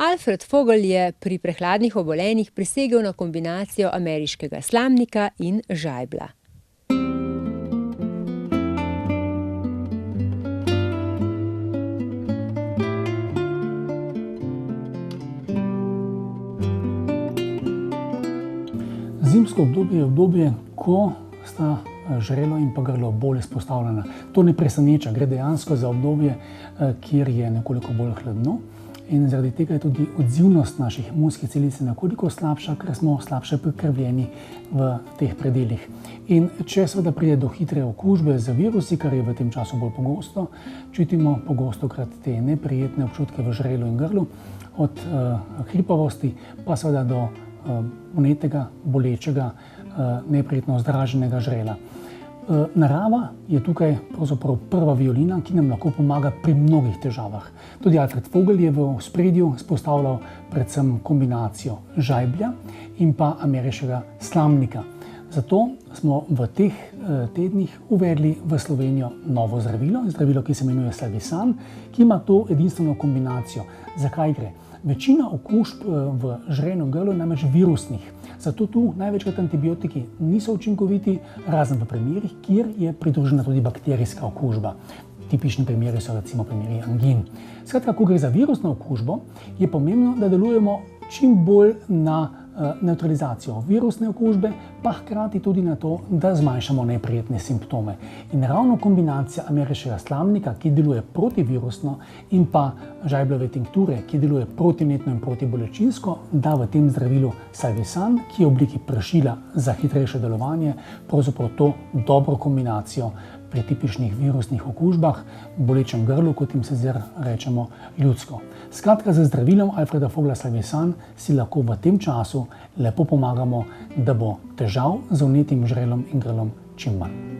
Alfred Fogel je pri prehladnih obolenjih prisegel na kombinacijo ameriškega slamnika in žajblja. Zimsko obdobje je obdobje, ko sta žrelo in pa grlo bolj izpostavljena. To ne preseneča, gre dejansko za obdobje, kjer je nekoliko bolj hladno in zaradi tega je tudi odzivnost naših imunskih celic nekoliko slabša, ker smo slabše prekrvljeni v teh predelih. In če seveda pride do hitre okužbe z virusi, kar je v tem času bolj pogosto, čutimo pogostokrat te neprijetne občutke v žrelu in grlu, od hripavosti pa seveda do vnetega, bolečega, neprijetno zdraženega žrela. Narava je tukaj pravzaprav prva violina, ki nam lahko pomaga pri mnogih težavah. Tudi Alfred Fogel je v ospredju izpostavljal predvsem kombinacijo žajblja in pa ameriškega slamnika. Zato smo v teh tednih uvedli v Slovenijo novo zdravilo, ki se imenuje Slavisan, ki ima to edinstveno kombinacijo. Zakaj gre? Večina okužb v žrelu in grlu je namreč virusnih, zato tu največkrat antibiotiki niso učinkoviti, razen v primerih, kjer je pridružena tudi bakterijska okužba. Tipični primeri so recimo primeri angin. Skratka, ko gre za virusno okužbo, je pomembno, da delujemo čim bolj na nevtralizacijo virusne okužbe, pa hkrati tudi na to, da zmanjšamo neprijetne simptome. In ravno kombinacija ameriškega slamnika, ki deluje protivirusno, in pa žajbljeve tinkture, ki deluje protivnetno in protibolečinsko, da v tem zdravilu Slavisan, ki je v obliki pršila za hitrejše delovanje, pravzaprav to dobro kombinacijo pri tipičnih virusnih okužbah, bolečem grlu, kot jim sicer rečemo ljudsko. Skratka, z zdravilom Alfreda Fogla Slavisan si lahko v tem času lepo pomagamo, da bo težav z vnetim žrelom in grlom čim manj.